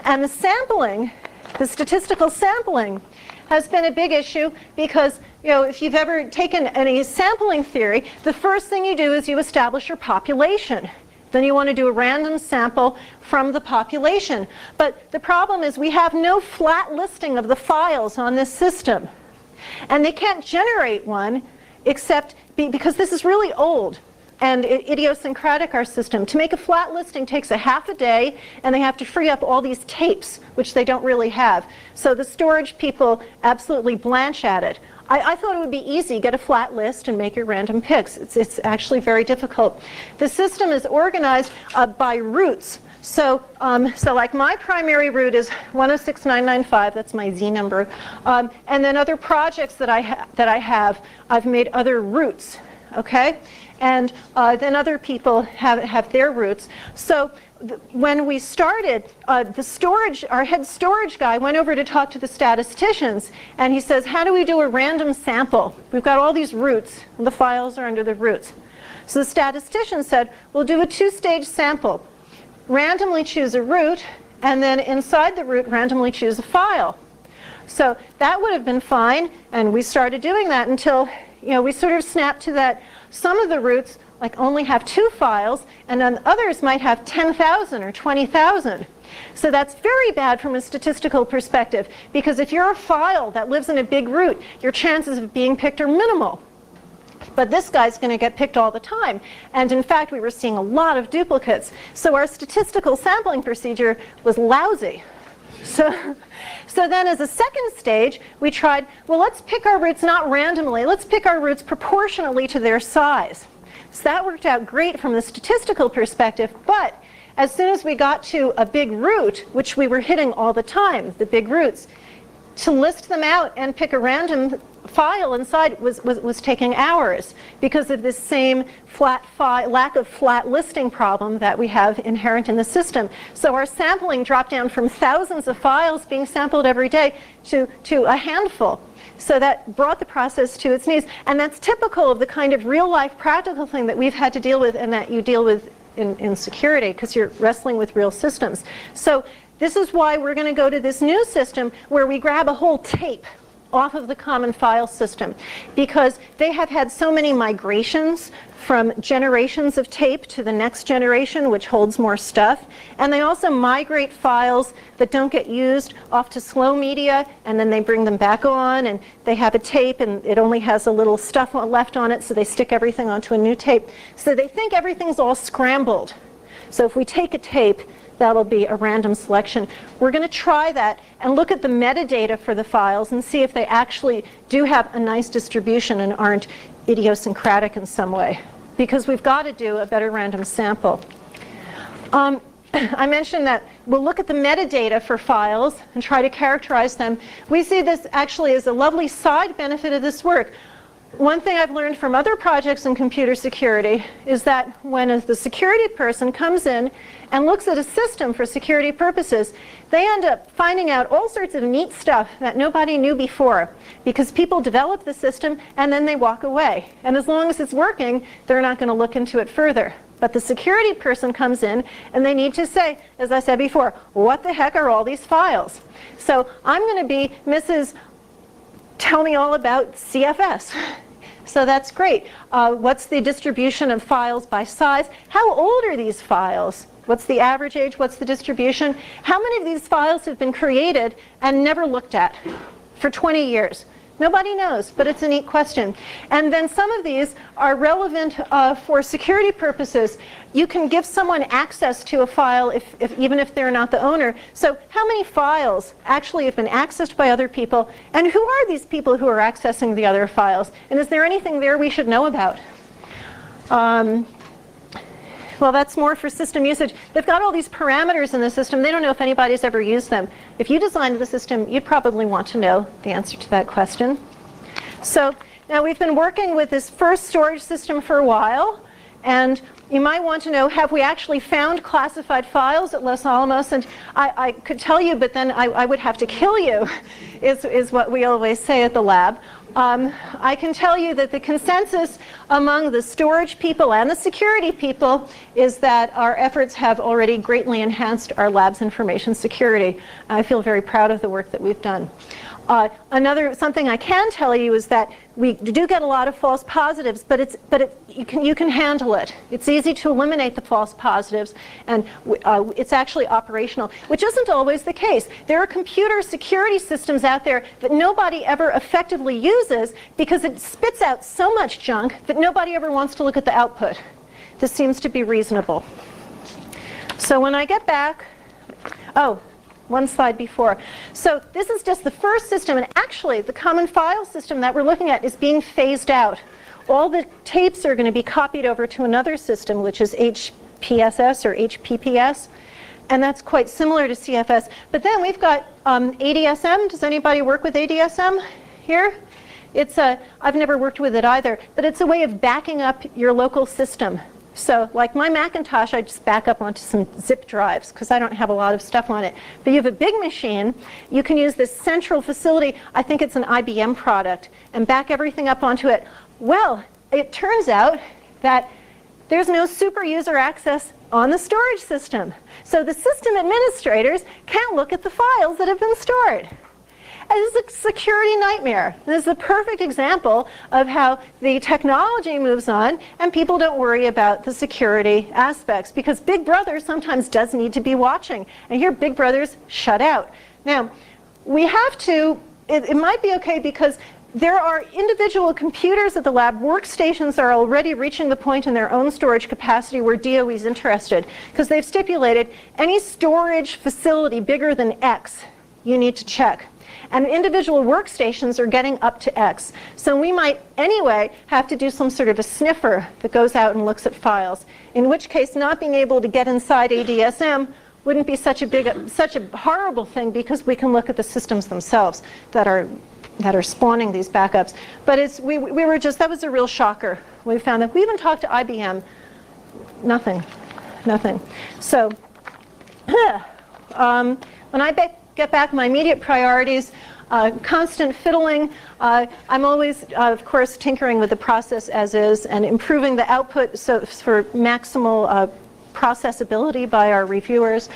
And the sampling, the statistical sampling, has been a big issue because, if you've ever taken any sampling theory, the first thing you do is you establish your population. Then you want to do a random sample from the population. But the problem is we have no flat listing of the files on this system. And they can't generate one except because this is really old and idiosyncratic, our system. To make a flat listing takes a half a day, and they have to free up all these tapes, which they don't really have. So the storage people absolutely blanch at it. I thought it would be easy, get a flat list and make your random picks. It's actually very difficult. The system is organized by routes. So like my primary route is 106995, that's my Z number. And then other projects that I have, I've made other routes, okay? And then other people have their routes. So when we started, our head storage guy went over to talk to the statisticians, and he says, how do we do a random sample? We've got all these routes, and the files are under the routes. So the statistician said, we'll do a 2-stage sample. Randomly choose a route, and then inside the route, randomly choose a file. So that would have been fine, and we started doing that until, we sort of snapped to that some of the routes only have 2 files, and then others might have 10,000 or 20,000. So that's very bad from a statistical perspective, because if you're a file that lives in a big root, your chances of being picked are minimal. But this guy's going to get picked all the time. And in fact, we were seeing a lot of duplicates. So our statistical sampling procedure was lousy. So then as a second stage, we tried, well, let's pick our roots not randomly. Let's pick our roots proportionally to their size. So that worked out great from the statistical perspective, but as soon as we got to a big root, which we were hitting all the time, the big roots, to list them out and pick a random file inside was taking hours because of this same lack of flat listing problem that we have inherent in the system. So our sampling dropped down from thousands of files being sampled every day to a handful. So that brought the process to its knees. And that's typical of the kind of real-life practical thing that we've had to deal with and that you deal with in security, because you're wrestling with real systems. So this is why we're going to go to this new system where we grab a whole tape off of the common file system, because they have had so many migrations from generations of tape to the next generation, which holds more stuff. And they also migrate files that don't get used off to slow media, and then they bring them back on, and they have a tape and it only has a little stuff left on it, so they stick everything onto a new tape. So they think everything's all scrambled. So if we take a tape, that'll be a random selection. We're going to try that and look at the metadata for the files and see if they actually do have a nice distribution and aren't idiosyncratic in some way, because we've got to do a better random sample. I mentioned that we'll look at the metadata for files and try to characterize them. We see this actually as a lovely side benefit of this work. One thing I've learned from other projects in computer security is that when the security person comes in and looks at a system for security purposes, they end up finding out all sorts of neat stuff that nobody knew before, because people develop the system and then they walk away. And as long as it's working, they're not going to look into it further. But the security person comes in and they need to say, as I said before, what the heck are all these files? So I'm going to be Mrs. Tell me all about CFS. So that's great. What's the distribution of files by size? How old are these files? What's the average age? What's the distribution? How many of these files have been created and never looked at for 20 years? Nobody knows, but it's a neat question. And then some of these are relevant for security purposes. You can give someone access to a file even if they're not the owner. So how many files actually have been accessed by other people? And who are these people who are accessing the other files? And is there anything there we should know about? Well, that's more for system usage. They've got all these parameters in the system. They don't know if anybody's ever used them. If you designed the system, you'd probably want to know the answer to that question. So now we've been working with this first storage system for a while. And you might want to know, have we actually found classified files at Los Alamos? And I could tell you, but then I would have to kill you, is what we always say at the lab. I can tell you that the consensus among the storage people and the security people is that our efforts have already greatly enhanced our lab's information security. I feel very proud of the work that we've done. Something I can tell you is that we do get a lot of false positives, but you can handle it. It's easy to eliminate the false positives, and it's actually operational, which isn't always the case. There are computer security systems out there that nobody ever effectively uses because it spits out so much junk that nobody ever wants to look at the output. This seems to be reasonable. So when I get back, one slide before. So this is just the first system, and actually the common file system that we're looking at is being phased out. All the tapes are going to be copied over to another system, which is HPSS or HPPS, and that's quite similar to CFS. But then we've got ADSM. Does anybody work with ADSM here? I've never worked with it either, but it's a way of backing up your local system. So like my Macintosh, I just back up onto some zip drives because I don't have a lot of stuff on it. But you have a big machine, you can use this central facility, I think it's an IBM product, and back everything up onto it. Well, it turns out that there's no super user access on the storage system. So the system administrators can't look at the files that have been stored. This is a security nightmare. This is a perfect example of how the technology moves on and people don't worry about the security aspects because Big Brother sometimes does need to be watching. And here Big Brother's shut out. Now, we have to, it might be okay because there are individual computers at the lab. Workstations are already reaching the point in their own storage capacity where DOE is interested because they've stipulated any storage facility bigger than X, you need to check. And individual workstations are getting up to X. So we might anyway have to do some sort of a sniffer that goes out and looks at files, in which case not being able to get inside ADSM wouldn't be such a horrible thing because we can look at the systems themselves that are spawning these backups. But that was a real shocker. We found that we even talked to IBM, nothing. So when I get back my immediate priorities, constant fiddling. I'm always, of course, tinkering with the process as is and improving the output for maximal processability by our reviewers.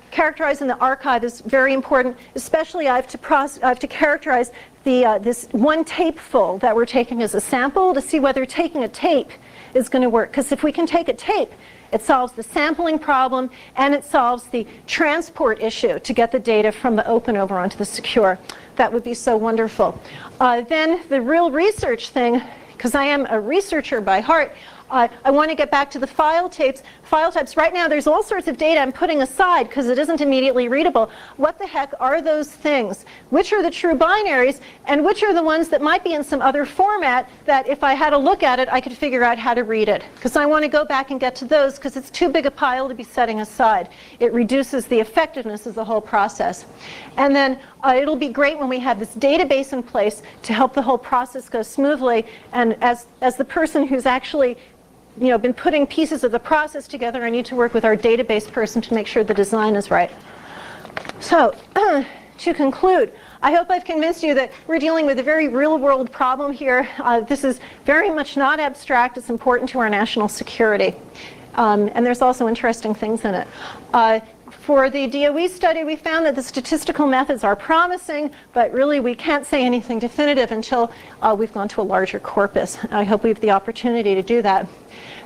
Characterizing the archive is very important, especially I have to characterize this one tape full that we're taking as a sample to see whether taking a tape is going to work. Because if we can take a tape, it solves the sampling problem and it solves the transport issue to get the data from the open over onto the secure. That would be so wonderful. Then the real research thing, because I am a researcher by heart, I want to get back to the file types. Right now there's all sorts of data I'm putting aside because it isn't immediately readable. What the heck are those things? Which are the true binaries and which are the ones that might be in some other format that if I had a look at it I could figure out how to read it? Because I want to go back and get to those because it's too big a pile to be setting aside. It reduces the effectiveness of the whole process. And then it'll be great when we have this database in place to help the whole process go smoothly. And as the person who's actually been putting pieces of the process together, I need to work with our database person to make sure the design is right. So, to conclude, I hope I've convinced you that we're dealing with a very real-world problem here. This is very much not abstract. It's important to our national security. And there's also interesting things in it. For the DOE study, we found that the statistical methods are promising, but really we can't say anything definitive until we've gone to a larger corpus. I hope we have the opportunity to do that.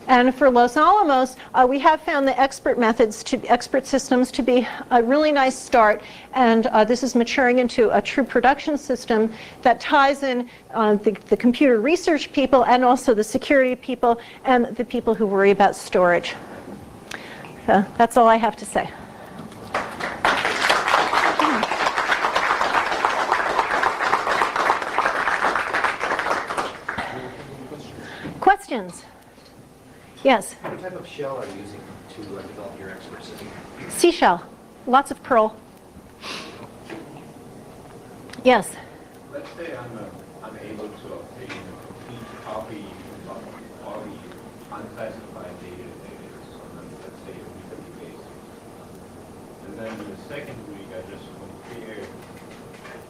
And for Los Alamos, we have found the expert systems to be a really nice start. And this is maturing into a true production system that ties in the computer research people and also the security people and the people who worry about storage. So that's all I have to say. Questions? Yes? What type of shell are you using to develop your expert system? Seashell. Lots of Perl. Yes? Let's say I'm able to obtain a complete copy of all the unclassified data on, let's say, a weekly basis. And then in the second week, I just compare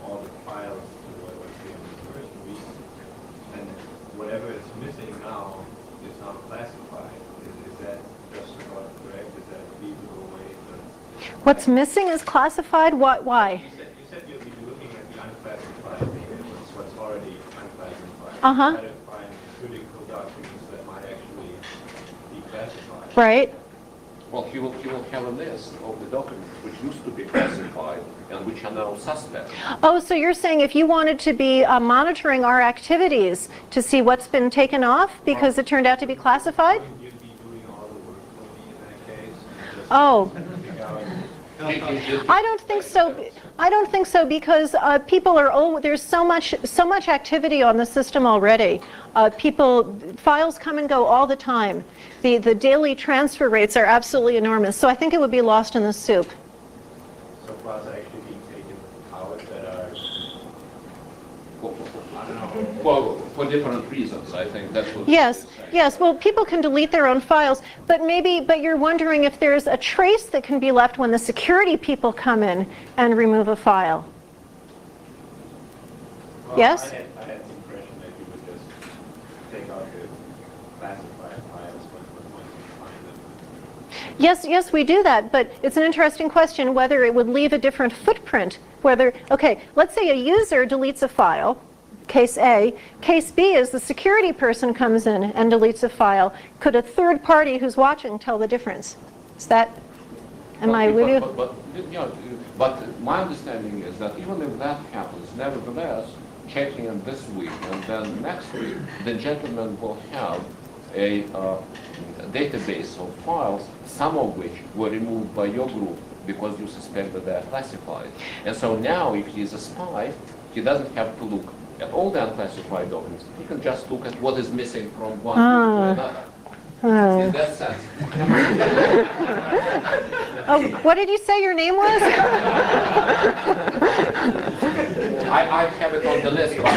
all the files to what was there in the first week. And whatever is missing now is not classified. Is that just about correct? Is that a feasible way to... What's missing is classified? Why? You said you'll be looking at the unclassified data, what's already unclassified. Uh-huh. Try to find critical documents that might actually be classified. Right. Well, he will have a list of the documents which used to be classified and which are now suspect. Oh, so you're saying if you wanted to be monitoring our activities to see what's been taken off because it turned out to be classified? Wouldn't you be doing all the work for me in that case? Just Oh. figure out- I don't think so. I don't think so because people are there's so much activity on the system already. Files come and go all the time. The daily transfer rates are absolutely enormous. So I think it would be lost in the soup. So files are actually being taken out that are, I don't know. Well, for different reasons, I think that's what. Yes, yes. Well, people can delete their own files, but you're wondering if there's a trace that can be left when the security people come in and remove a file. Well, Yes? I had the impression that you would just take out the classified files once you find them. Yes, we do that, but it's an interesting question whether it would leave a different footprint. Okay, let's say a user deletes a file, case A. Case B is the security person comes in and deletes a file. Could a third party who's watching tell the difference? Am I with you? But my understanding is that even if that happens, nevertheless, checking in this week and then next week, the gentleman will have a database of files, some of which were removed by your group because you suspect that they are classified. And so now, if he's a spy, he doesn't have to look at all the unclassified documents. He can just look at what is missing from one to another. In that sense. Oh, what did you say your name was? I have it on the list, but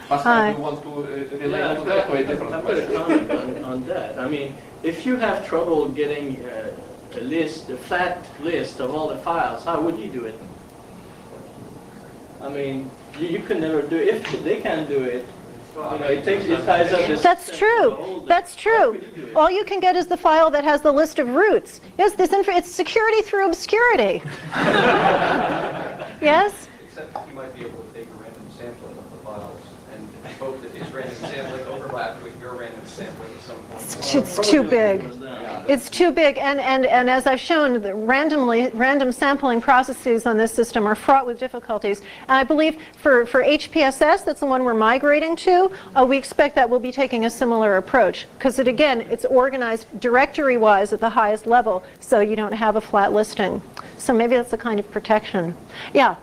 Hi. you want to relate to that or a different I've got a question? comment on that. I mean, if you have trouble getting a flat list of all the files, how would you do it? I mean, you can never do it. If they can do it, it ties up this. That's true. That's true. All you can get is the file that has the list of roots. Yes, it's security through obscurity. Yes? Except you might be able to take a random sampling of the files and hope that his random sampling overlapped with your random sampling at some point. It's too big. It's too big, and as I've shown, the random sampling processes on this system are fraught with difficulties. And I believe for HPSS, that's the one we're migrating to, we expect that we'll be taking a similar approach, because it's organized directory-wise at the highest level, so you don't have a flat listing. So maybe that's the kind of protection. Yeah.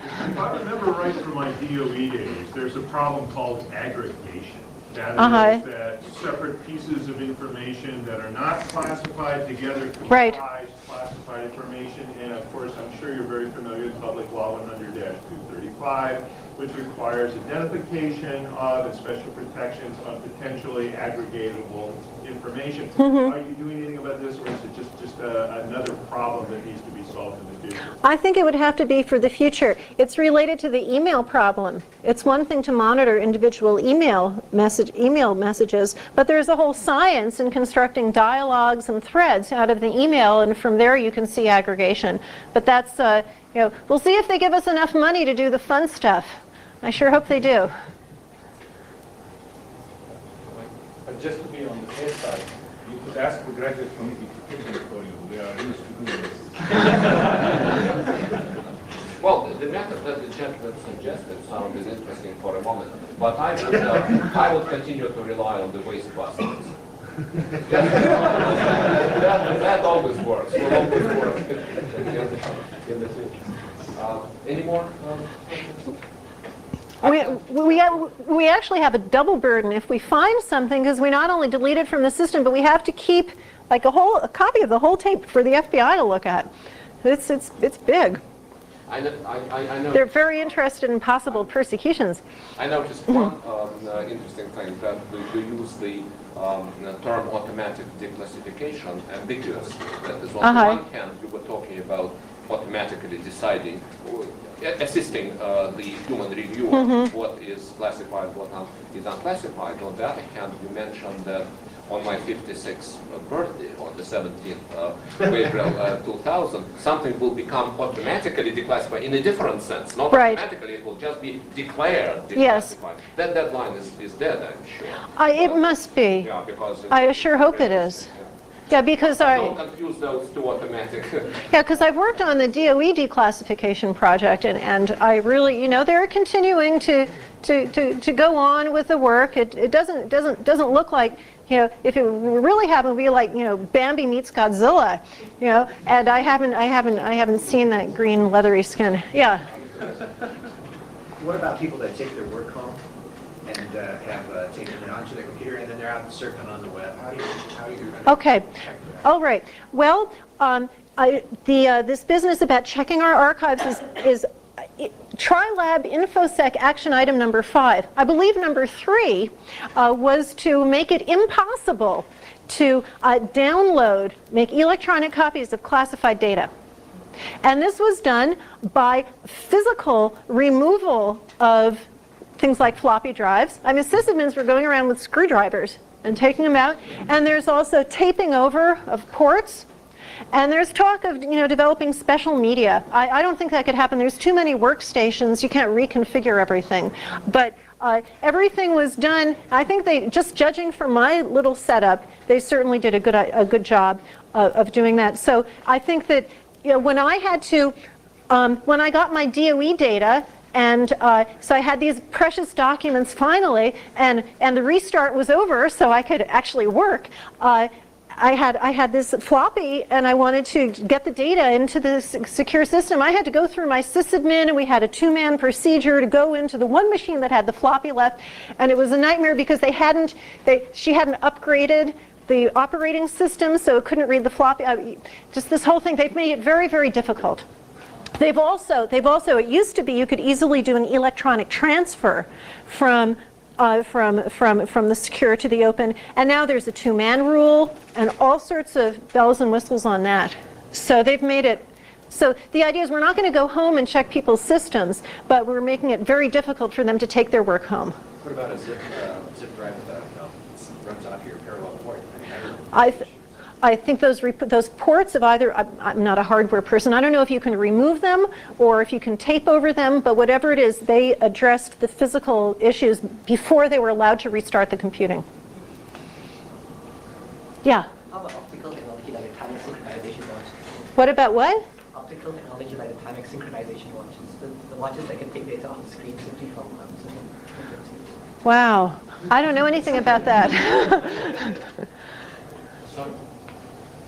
If I remember right from my DOE days, there's a problem called aggregation. That is that separate pieces of information that are not classified together Right. comprise classified information, and of course, I'm sure you're very familiar with Public Law 100-235, which requires identification of and special protections on potentially aggregatable information. Are you doing anything about this, or is it just another problem that needs to be solved in the future? I think it would have to be for the future. It's related to the email problem. It's one thing to monitor individual email messages, but there's a whole science in constructing dialogues and threads out of the email, and from there you can see aggregation. But that's, we'll see if they give us enough money to do the fun stuff. I sure hope they do. But just to be on the safe side, you could ask the graduate committee to fix it for you. They are used to doing this. Well, the method that the gentleman suggested sounded interesting for a moment, but I would continue to rely on the wastebusters. that always works. Will always work in the future. Any more? We actually have a double burden. If we find something, because we not only delete it from the system, but we have to keep like a copy of the whole tape for the FBI to look at. It's big. I know. They're very interested in possible persecutions. I noticed one interesting thing, that we use the term automatic declassification ambiguous. That is, on the one hand, you were talking about automatically deciding, assisting the human reviewer what is classified, what is unclassified. On the other hand, you mentioned that on my 56th birthday, on the 17th of April 2000, something will become automatically declassified in a different sense. Not automatically, it will just be declared declassified. Yes. That deadline is dead, I'm sure. It must be. Yeah, because I sure hope it is. Yeah, because don't confuse those two automatic. Yeah, because I've worked on the DOE declassification project, and I really, they're continuing to go on with the work. It doesn't look like, if it really happened, it would be like, Bambi meets Godzilla, and I haven't seen that green leathery skin. Yeah. What about people that take their work home and have taken it onto their computer, and then they're out surfing on the web? How are you going to Okay. All right. Well, this business about checking our archives is Tri-Lab InfoSec action item number 5. I believe number 3 was to make it impossible to make electronic copies of classified data. And this was done by physical removal of things like floppy drives. I mean, sysadmins were going around with screwdrivers and taking them out. And there's also taping over of ports. And there's talk of developing special media. I don't think that could happen. There's too many workstations. You can't reconfigure everything. But everything was done. I think they, just judging from my little setup, they certainly did a good job of doing that. So I think that when I had to, when I got my DOE data, and so I had these precious documents finally, and the restart was over, so I could actually work. I had this floppy, and I wanted to get the data into the secure system. I had to go through my sysadmin, and we had a 2-man procedure to go into the one machine that had the floppy left, and it was a nightmare because she hadn't upgraded the operating system, so it couldn't read the floppy. Just this whole thing, they've made it very, very difficult. They've also, it used to be you could easily do an electronic transfer from the secure to the open, and now there's a 2-man rule and all sorts of bells and whistles on that. So they've made it, so the idea is we're not going to go home and check people's systems, but we're making it very difficult for them to take their work home. What about a zip drive that runs off your parallel port? I think those ports of either, I'm not a hardware person, I don't know if you can remove them or if you can tape over them, but whatever it is, they addressed the physical issues before they were allowed to restart the computing. Yeah? How about optical technology like atomic synchronization watches? What about what? Optical technology like atomic synchronization watches. The watches that can take data off the screen simply from Wow. I don't know anything about that.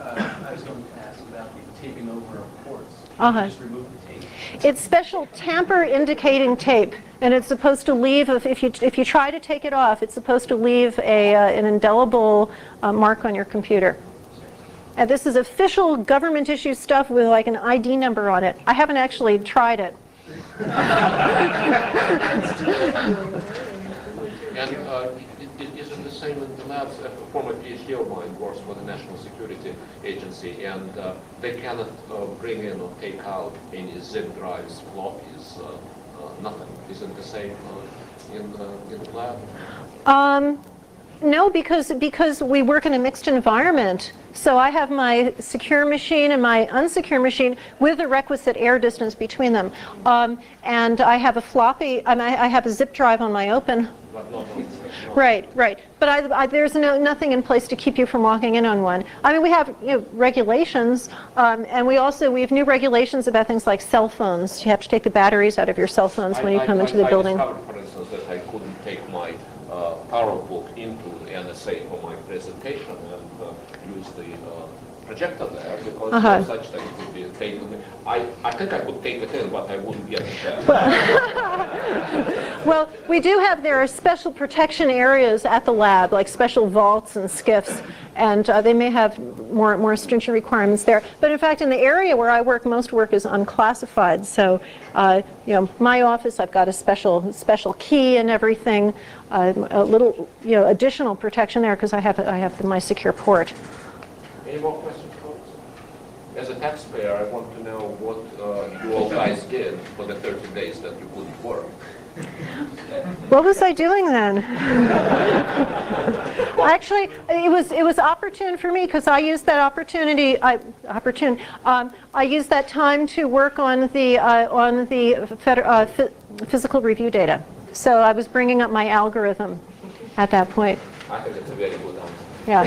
I was going to ask about the taping over of ports. Just remove the tape. It's special tamper indicating tape, and it's supposed to leave, if you try to take it off, it's supposed to leave an indelible mark on your computer. And this is official government issue stuff with like an ID number on it. I haven't actually tried it. And is it the same in the labs? A former PhD of mine works for the National Security Agency, and they cannot bring in or take out any zip drives, floppies, nothing. Is it the same in the lab? No, because we work in a mixed environment. So I have my secure machine and my unsecure machine with the requisite air distance between them. And I have a floppy, I have a zip drive on my open. Right. But there's nothing in place to keep you from walking in on one. I mean, we have regulations, and we have new regulations about things like cell phones. You have to take the batteries out of your cell phones when you come into the building. I discovered, for instance, that I couldn't take my PowerBook into the NSA for my presentation and use the projector there because no such thing could be taken. I think I could take it in, but I wouldn't get it there. Well, there are special protection areas at the lab, like special vaults and skiffs, and they may have more stringent requirements there. But in fact, in the area where I work, most work is unclassified. So, my office, I've got a special key and everything, a little, additional protection there because I have my secure port. Any more questions, folks? As a taxpayer, I want to know what you all guys did for the 30 days that you couldn't work. What was I doing then? Actually, it was opportune for me because I used that opportunity. I used that time to work on the physical review data. So I was bringing up my algorithm at that point. I think it's a very good answer. Yeah.